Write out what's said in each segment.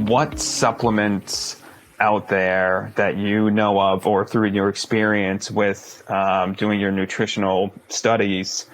what supplements out there that you know of, or through your experience with doing your nutritional studies,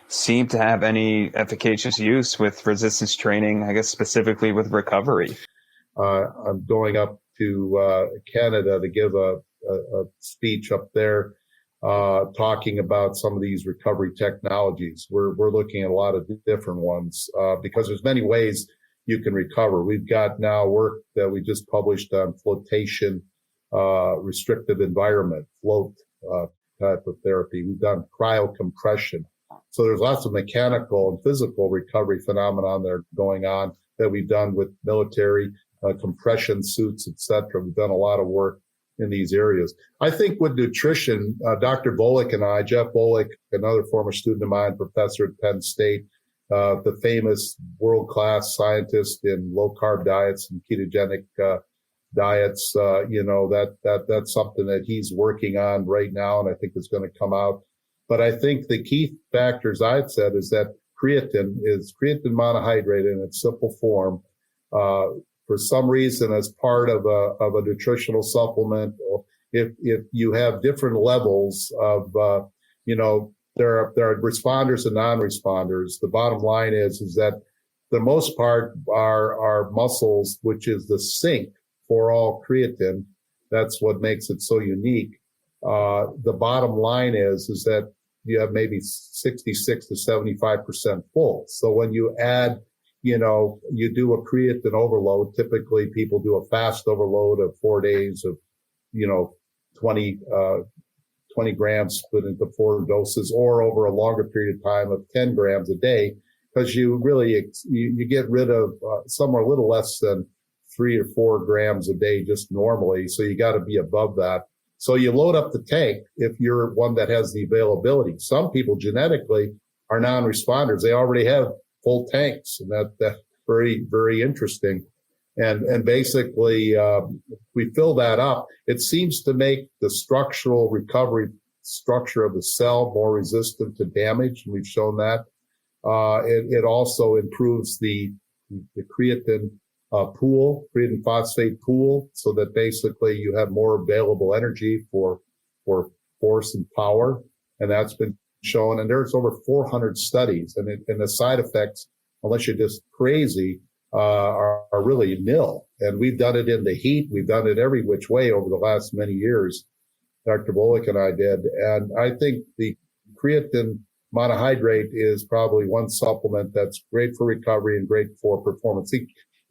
seem to have any efficacious use with resistance training, I guess specifically with recovery? I'm going up to Canada to give a speech up there talking about some of these recovery technologies. We're looking at a lot of different ones because there's many ways you can recover. We've got now work that we just published on flotation, restrictive environment, float type of therapy. We've done cryocompression. So there's lots of mechanical and physical recovery phenomenon that are going on that we've done with military compression suits, et cetera. We've done a lot of work in these areas. I think with nutrition, Dr. Volek and I, Jeff Volek, another former student of mine, professor at Penn State, the famous world-class scientist in low-carb diets and ketogenic diets, that's something that he's working on right now, and I think it's going to come out. But I think the key factors I've said is that creatine monohydrate in its simple form. For some reason, as part of a nutritional supplement, or if you have different levels of, there are responders and non-responders. The bottom line is that the most part are muscles, which is the sink for all creatine. That's what makes it so unique. The bottom line is that you have maybe 66 to 75% full. So when you add, you do a creatine overload. Typically people do a fast overload of 4 days of, 20 grams split into 4 doses, or over a longer period of time of 10 grams a day, because you really, you get rid of somewhere a little less than 3 or 4 grams a day just normally. So you got to be above that. So you load up the tank if you're one that has the availability. Some people genetically are non-responders. They already have full tanks, and that's very, very interesting. And basically, we fill that up. It seems to make the structural recovery structure of the cell more resistant to damage. We've shown that. It also improves the creatine pool, creatine phosphate pool, so that basically you have more available energy for force and power. And that's been shown. And there's over 400 studies, and the side effects, unless you're just crazy, are really nil. And we've done it in the heat. We've done it every which way over the last many years. Dr. Volek and I did. And I think the creatine monohydrate is probably one supplement that's great for recovery and great for performance.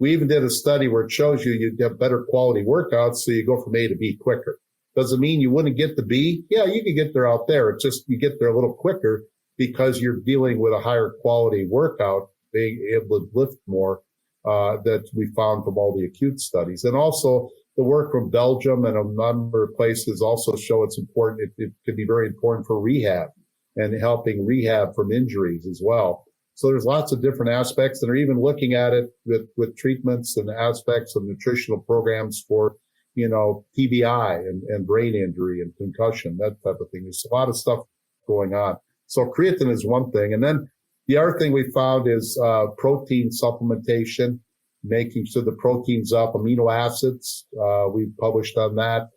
We even did a study where it shows you get better quality workouts, so you go from A to B quicker. Does it mean you wouldn't get to B? Yeah, you can get there out there. It's just you get there a little quicker because you're dealing with a higher quality workout, being able to lift more, that we found from all the acute studies. And also the work from Belgium and a number of places also show it's important. It could be very important for rehab and helping rehab from injuries as well. So there's lots of different aspects, and they're even looking at it with treatments and aspects of nutritional programs for, TBI and brain injury and concussion, that type of thing. There's a lot of stuff going on. So creatine is one thing. And then the other thing we found is protein supplementation, making sure the protein's up, amino acids. We've published on that.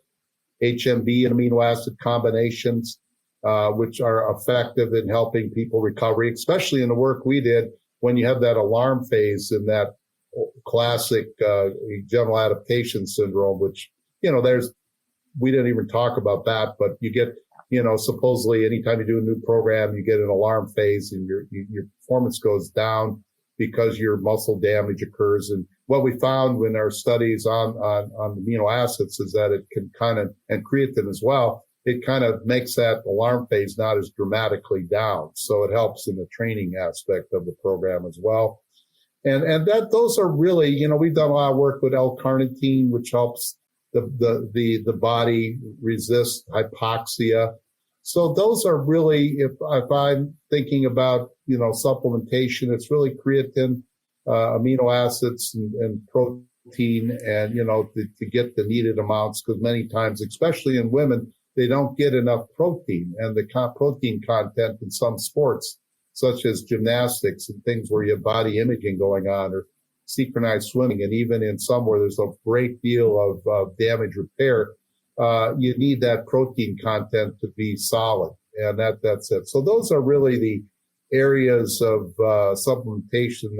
HMB and amino acid combinations, which are effective in helping people recovery, especially in the work we did when you have that alarm phase in that classic general adaptation syndrome, which, we didn't even talk about that, but you get, supposedly anytime you do a new program, you get an alarm phase and your performance goes down because your muscle damage occurs. And what we found in our studies on amino acids is that it can and creatine as well, it kind of makes that alarm phase not as dramatically down. So it helps in the training aspect of the program as well. And those are really, we've done a lot of work with L-carnitine, which helps the body resist hypoxia. So those are really, if I'm thinking about, supplementation, it's really creatine, amino acids and protein, and, to get the needed amounts, because many times, especially in women, they don't get enough protein, and the protein content in some sports, such as gymnastics and things where you have body imaging going on, or synchronized swimming, and even in some where there's a great deal of damage repair, you need that protein content to be solid, and that's it. So those are really the areas of supplementation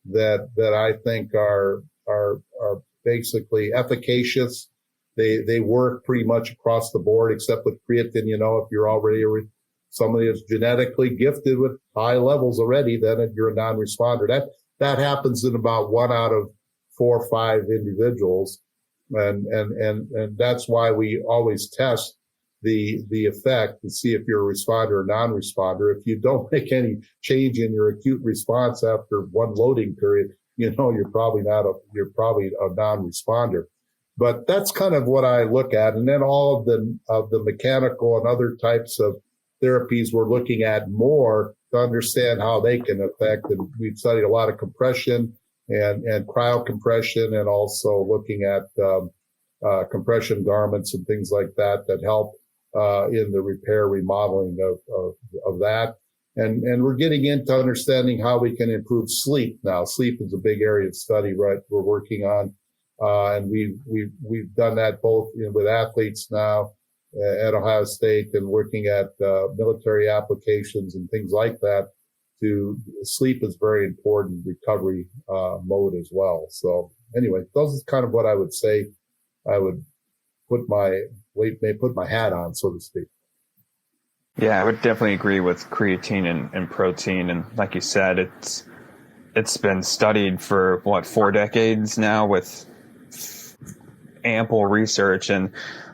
that I think are basically efficacious. They work pretty much across the board, except with creatine. If you're already somebody that's genetically gifted with high levels already, then you're a non-responder. That happens in about 1 out of 4 or 5 individuals, and that's why we always test the effect to see if you're a responder or non-responder. If you don't make any change in your acute response after one loading period, you're probably a non-responder. But that's kind of what I look at. And then all of the mechanical and other types of therapies we're looking at more to understand how they can affect. And we've studied a lot of compression and cryocompression, and also looking at compression garments and things like that help in the repair remodeling of that. And we're getting into understanding how we can improve sleep now. Sleep is a big area of study, right? We're working on, and we've done that both with athletes now at Ohio State, and working at military applications and things like that. Sleep is very important recovery mode as well. So anyway, those is kind of what I would say. I would put my hat on, so to speak. Yeah, I would definitely agree with creatine and protein. And like you said, it's been studied for 4 decades now with ample research. And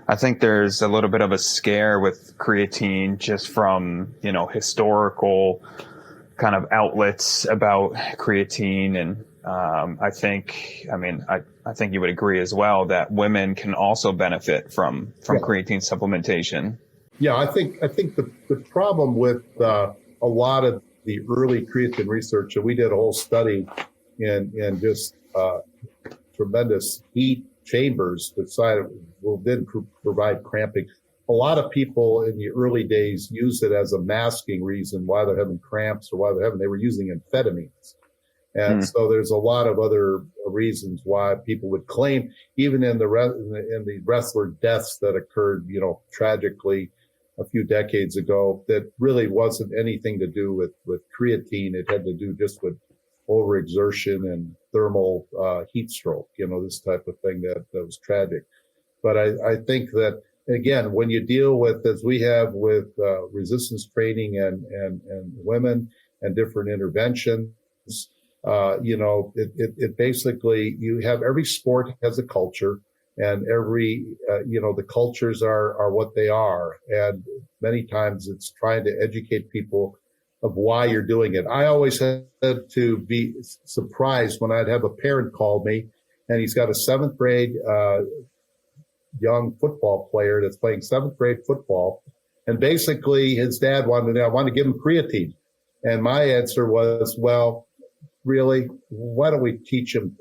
I think there's a little bit of a scare with creatine just from, historical kind of outlets about creatine. And I think you would agree as well that women can also benefit from creatine supplementation. Yeah, I think the problem with a lot of the early creatine research, and we did a whole study in just tremendous heat chambers that didn't provide cramping. A lot of people in the early days used it as a masking reason why they're having cramps or they were using amphetamines. And so there's a lot of other reasons why people would claim, even in the wrestler deaths that occurred, tragically a few decades ago, that really wasn't anything to do with creatine. It had to do just with overexertion and thermal heat stroke, this type of thing that was tragic. But I think that, again, when you deal with, as we have with resistance training and women and different interventions, it basically, you have every sport has a culture, and every, the cultures are what they are. And many times it's trying to educate people of why you're doing it. I always had to be surprised when I'd have a parent call me, and he's got a 7th grade young football player that's playing 7th grade football. And basically his dad wanted to give him creatine. And my answer was, well, really, why don't we teach him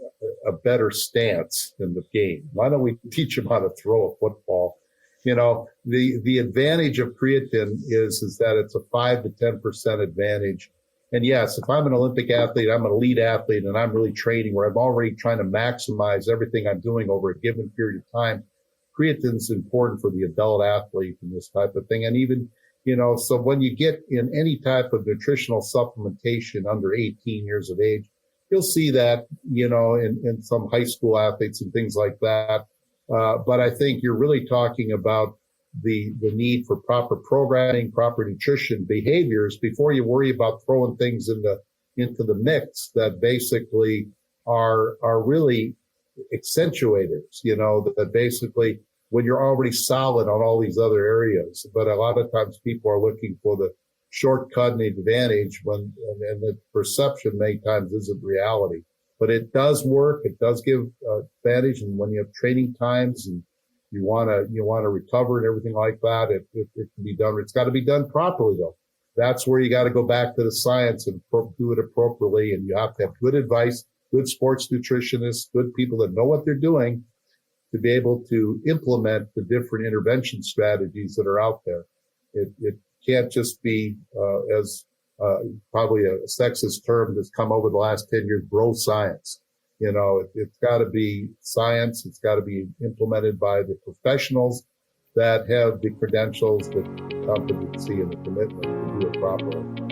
a better stance in the game? Why don't we teach him how to throw a football? The advantage of creatine is that it's a 5 to 10% advantage. And yes, if I'm an Olympic athlete, I'm an elite athlete, and I'm really training where I'm already trying to maximize everything I'm doing over a given period of time, creatine is important for the adult athlete and this type of thing. And even, so when you get in any type of nutritional supplementation under 18 years of age, you'll see that, in some high school athletes and things like that. But I think you're really talking about the need for proper programming, proper nutrition behaviors before you worry about throwing things into the mix that basically are really accentuators, that basically when you're already solid on all these other areas. But a lot of times people are looking for the shortcut and advantage and the perception many times isn't reality. But it does work. It does give advantage. And when you have training times and you want to recover and everything like that, it can be done. It's got to be done properly, though. That's where you got to go back to the science and do it appropriately. And you have to have good advice, good sports nutritionists, good people that know what they're doing to be able to implement the different intervention strategies that are out there. It can't just be, as probably a sexist term that's come over the last 10 years, bro science. It's got to be science. It's got to be implemented by the professionals that have the credentials, the competency, and the commitment to do it properly.